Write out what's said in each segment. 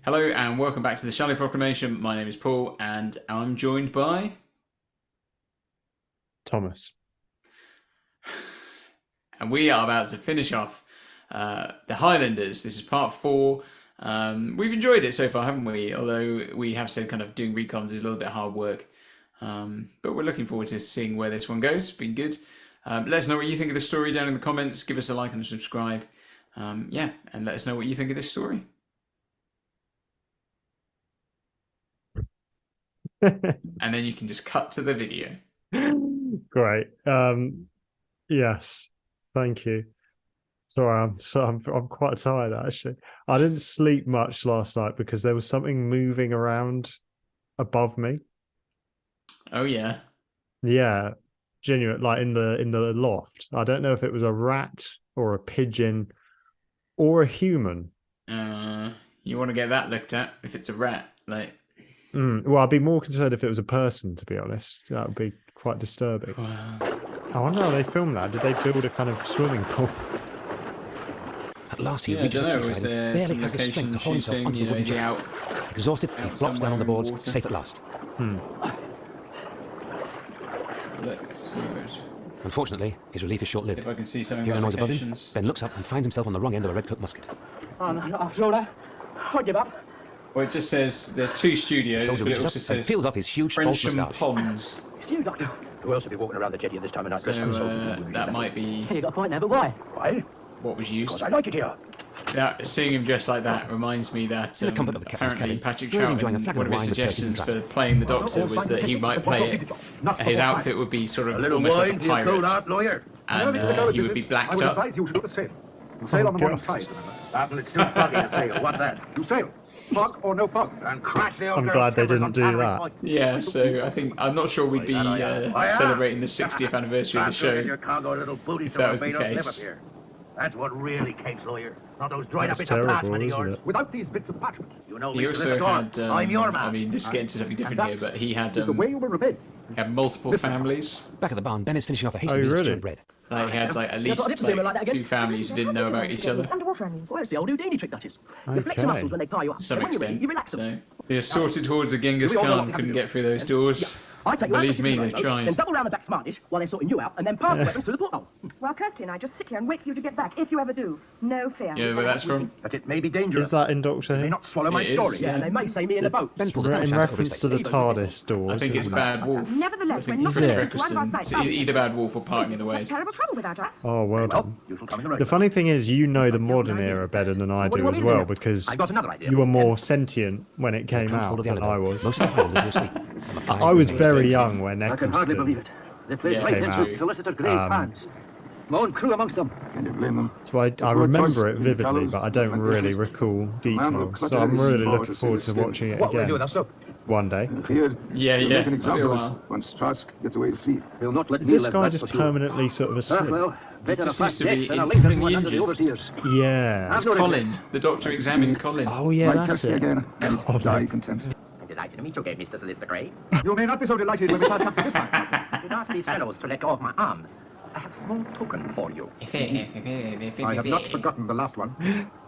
Hello and welcome back to the Shallow Proclamation. My name is Paul and I'm joined by... Thomas. And we are about to finish off the Highlanders. This is part 4. We've enjoyed it so far, haven't we? Although we have said kind of doing recons is a little bit hard work. But we're looking forward to seeing where this one goes. It's been good. Let us know what you think of the story down in the comments. Give us a like and subscribe. And let us know what you think of this story. And then you can just cut to the video. Great. Yes, thank you. Sorry, I'm quite tired actually. I didn't sleep much last night because there was something moving around above me. Oh yeah. Yeah, genuine, like in the loft. I don't know if it was a rat or a pigeon or a human. You want to get that looked at if it's a rat, like. Well, I'd be more concerned if it was a person, to be honest. That would be quite disturbing. Wow. I wonder how they filmed that. Did they build a kind of swimming pool? At last he reaches the quayside and barely has the strength to haul himself onto the wooden jet. Exhausted, he flops down on the boards, safe at last. Unfortunately, his relief is short-lived. If I can see something Hearing a about noise above him, locations. Ben looks up and finds himself on the wrong end of a red-coat musket. After all that, I give up. Well, it just says there's 2 studios, but it also says peels off his huge false Frensham moustache. Ponds. It's you, Doctor. Who else would be walking around the jetty at this time of night? So that might be Hey, you got a point there, but why? Why? what was used. Because I like it here. Seeing him dressed like that reminds me that In the comfort of the captain's apparently cabin, Patrick he was enjoying a Troughton, flagon one of of his wine with suggestions Percy for and playing the Doctor was that he might play it. His outfit would be sort of almost like a pirate, lawyer. and he would be blacked up. You should do the same. You sail on the morning tide. Admiral, it's too foggy to sail. What then? You sail. Fog or no fog. And crash the old I'm girl glad they timbers didn't on do Tannery that. Point. Yeah, so I'm not sure we'd be celebrating the 60th anniversary of the Faster than show. your cargo little booty if so that we're was the made up live case. up here. That's what really counts, lawyer. Not those dried up That's bits of parchment terrible, of isn't yours. it? Without these bits of parchment, you know He me also had, I'm your man. I mean, this is getting to something different here, but he had The way you were revenge. multiple families. Back at the barn, Ben is finishing off a hasty Oh, meal of really? stew and bread. Like, he had like at least like 2 families who didn't know about each other Underwater, I mean. Well, it's the old Houdini trick, that is. You flex your Okay. muscles when they tie you up. to some And when you're ready, extent. you relax them. So the assorted hordes of Genghis Khan couldn't get through those doors. I take you out Believe the me, ship they in the boat, tried. Then double round the back smartish while they're sorting you out, and then pass the weapons through the porthole. Well, Kirsty and I just sit here and wait for you to get back, if you ever do. No fear. You know where that's from? But it may be dangerous. Is that in Doctor You may Who? not swallow my It is, story. yeah. Yeah, they may say me in the boat. Ben pulls the In damn shaft over his reference to face. the TARDIS doors. I think it's isn't it? Bad Wolf. Nevertheless, I think we're not Christopher going to one of our Eccleston. sites. It's either Bad Wolf or Parting in the Waves. Terrible trouble without us. Oh, well Well, done. you shall come in the right. The funny thing is, you know the modern era better than I do as well, because I got another idea. you were more sentient when it came Can't hold out of the than other I day. was. Most of the Highlanders are asleep. I was very sentient. young when I can hardly believe Eccleston. it. They played Yeah, right came into out. Solicitor Gray's hands. Lone crew amongst them. Can you blame them? So I remember it vividly, but I don't really recall details. So I'm really looking forward to watching it What will we do with again our soap? one day. Feared Yeah, they'll yeah. make an It'll be a example of us while. once Trask gets away to sea. We'll not let Is me this live, guy that's just for sure. permanently sort of asleep? Well, better just a fat seems to be death than a in lingering one the under the injured. overseers. Yeah. I've It's no Colin. regrets. The Doctor examined Colin. Oh yeah, Like that's Kirsty it. again, and Oh, die no. content. I'm delighted to meet you again, Mr. Solicitor Gray. You may not be so delighted when we pass up this one. You'd ask these fellows to let go of my arms. I have a small token for you. I have not forgotten the last one.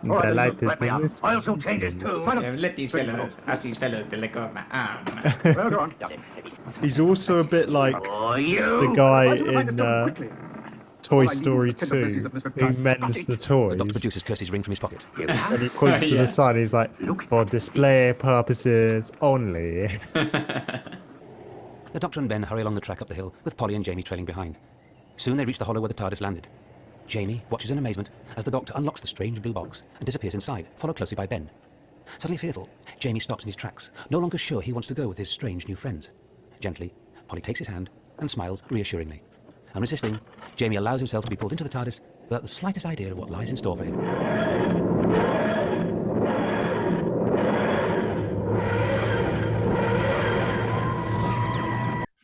Delighted let me in out. this. I'll soon change it too. Let these fellows, ask these fellows to let go of my arm. Well, go on. He's also a bit like Oh, you! the guy Why did you find in this so quickly? Toy All I need Story is the tendencies 2 of Mr. who Tuck. mends the The toys. Doctor produces Kirsty's ring from his pocket. And he points to Yeah. the side, he's like, for display purposes only. The Doctor and Ben hurry along the track up the hill, with Polly and Jamie trailing behind. Soon they reach the hollow where the TARDIS landed. Jamie watches in amazement as the Doctor unlocks the strange blue box and disappears inside, followed closely by Ben. Suddenly fearful, Jamie stops in his tracks, no longer sure he wants to go with his strange new friends. Gently, Polly takes his hand and smiles reassuringly. Unresisting, Jamie allows himself to be pulled into the TARDIS without the slightest idea of what lies in store for him.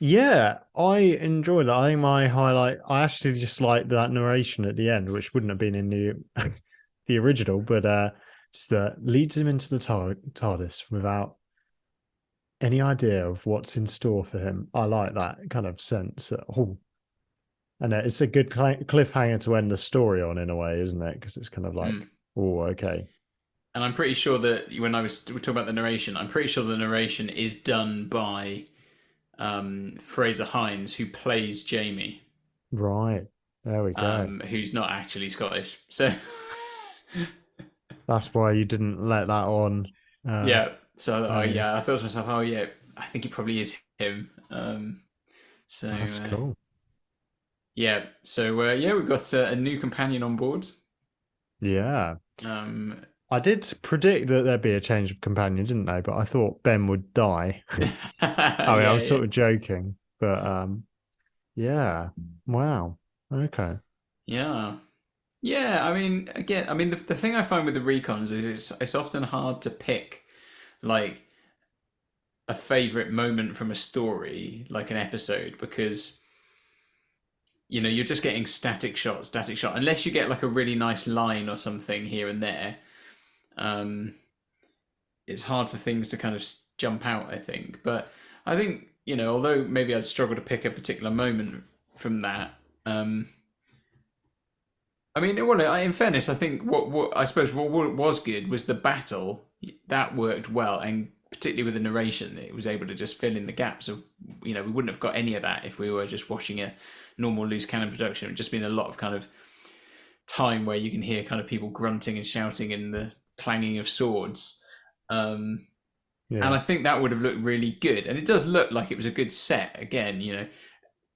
Yeah, I enjoyed that. I think my highlight, I actually just liked that narration at the end, which wouldn't have been in the original, but just that leads him into the TARDIS without any idea of what's in store for him. I like that kind of sense. And it's a good cliffhanger to end the story on in a way, isn't it? Because it's kind of like, oh, okay. And I'm pretty sure that when we were talking about the narration, I'm pretty sure the narration is done by Fraser Hines, who plays Jamie, Right. There we go. who's not actually Scottish. So That's why you didn't let that on. yeah, so earlier. I thought to myself, oh yeah, I think it probably is him. So That's cool. yeah, so yeah, we've got a new companion on board. Yeah. Um, I did predict that there'd be a change of companion, didn't they? But I thought Ben would die. I mean, I was sort of joking, but yeah. Wow. Okay. yeah. Yeah, I mean, again, I mean, the thing I find with the recons is it's often hard to pick like a favorite moment from a story, like an episode, because you're just getting static shot, unless you get like a really nice line or something here and there. It's hard for things to kind of jump out, I think. But I think although maybe I'd struggle to pick a particular moment from that. I mean, well, in fairness, I think what I suppose what was good was the battle. That worked well, and particularly with the narration, it was able to just fill in the gaps. So, we wouldn't have got any of that if we were just watching a normal loose cannon production. It would just been a lot of kind of time where you can hear kind of people grunting and shouting and the clanging of swords. And I think that would have looked really good. And it does look like it was a good set. Again,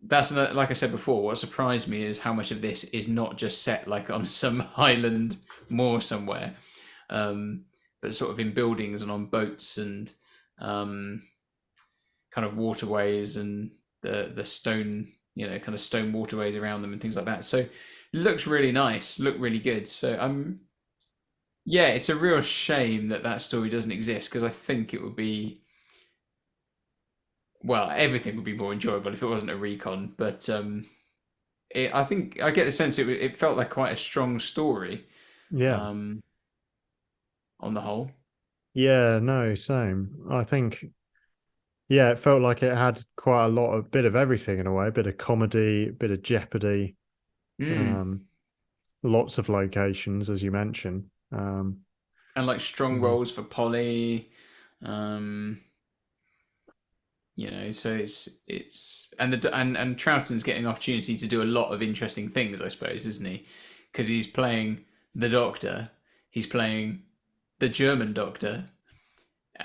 that's like I said before. What surprised me is how much of this is not just set like on some Highland moor somewhere, but sort of in buildings and on boats and kind of waterways and the stone, kind of stone waterways around them and things like that. So it looks really nice, look really good. So yeah, it's a real shame that story doesn't exist, because I think it would be. Well, everything would be more enjoyable if it wasn't a recon, but I think I get the sense it felt like quite a strong story. Yeah. On the whole. Yeah, no, same. I think, yeah, it felt like it had quite a bit of everything in a way, a bit of comedy, a bit of jeopardy, lots of locations, as you mentioned. And like strong roles for Polly. So it's and Troughton's getting an opportunity to do a lot of interesting things, I suppose, isn't he? Because he's playing the Doctor, he's playing the German Doctor,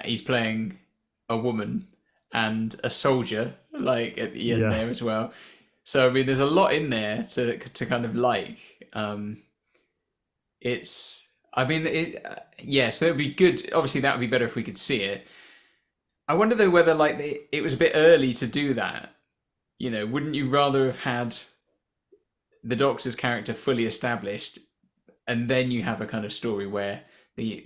he's playing a woman and a soldier, like at the end there as well. So I mean, there's a lot in there to kind of like. So it would be good. Obviously, that would be better if we could see it. I wonder though whether it was a bit early to do that. Wouldn't you rather have had the Doctor's character fully established, and then you have a kind of story where the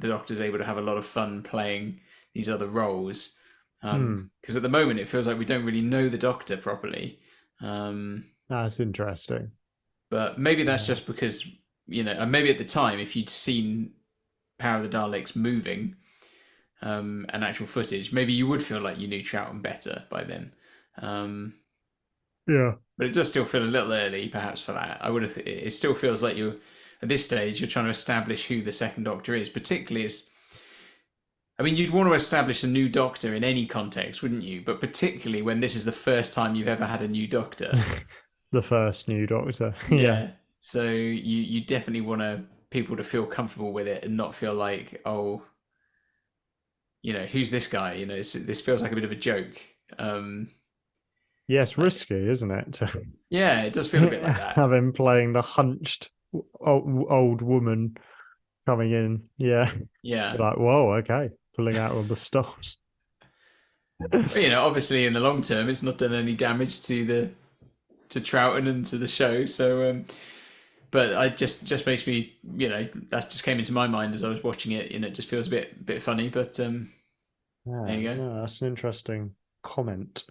Doctor's able to have a lot of fun playing these other roles? Because at the moment it feels like we don't really know the Doctor properly. That's interesting. But maybe that's just because and maybe at the time, if you'd seen Power of the Daleks moving. And actual footage, maybe you would feel like you knew Troughton better by then. But it does still feel a little early, perhaps, for that. It still feels like at this stage, you're trying to establish who the second Doctor is, particularly as. I mean, you'd want to establish a new Doctor in any context, wouldn't you? But particularly when this is the first time you've ever had a new Doctor. The first new Doctor. Yeah. So you definitely want people to feel comfortable with it and not feel like, oh, who's this guy? This feels like a bit of a joke. Yeah, it's risky, isn't it? Yeah, it does feel a bit like that. Have him playing the hunched old woman coming in. Yeah. Yeah. You're like, whoa, okay. Pulling out all the stops. Obviously in the long term, it's not done any damage to Troughton and to the show. So, but I just makes me, that just came into my mind as I was watching it. It just feels a bit funny. But there you go. No, that's an interesting comment.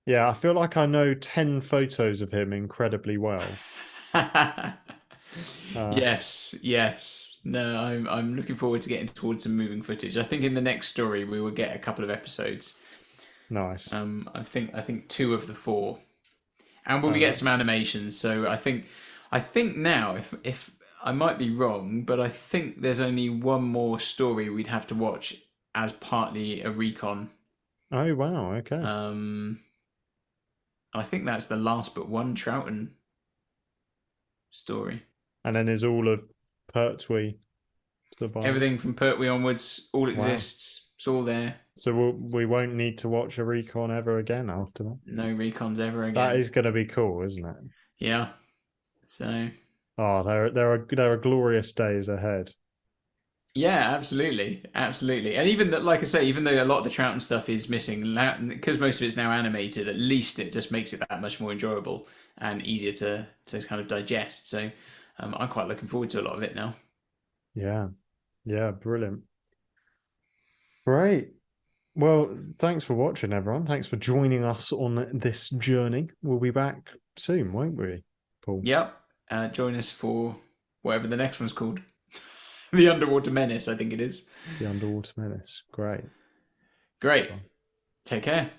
Yeah, I feel like I know 10 photos of him incredibly well. Yes. No, I'm looking forward to getting towards some moving footage. I think in the next story we will get a couple of episodes. Nice. I think 2 of the 4, and we'll get some animations. So I think now if I might be wrong, but I think there's only one more story we'd have to watch as partly a recon. Oh wow, okay. I think that's the last but one Troughton story. And then is all of Pertwee to buy. Everything from Pertwee onwards, all exists. It's all there. So we won't need to watch a recon ever again after that. No recons ever again. That is going to be cool, isn't it? Yeah. So. Oh, there are glorious days ahead. Yeah, absolutely, absolutely. And even that, like I say, even though a lot of the Troughton stuff is missing, because most of it's now animated, at least it just makes it that much more enjoyable and easier to kind of digest. So I'm quite looking forward to a lot of it now. Yeah, brilliant. Great. Well, thanks for watching, everyone. Thanks for joining us on this journey. We'll be back soon, won't we, Paul? Yep. Join us for whatever the next one's called. The Underwater Menace, I think it is. The Underwater Menace. Great. Great. Take care.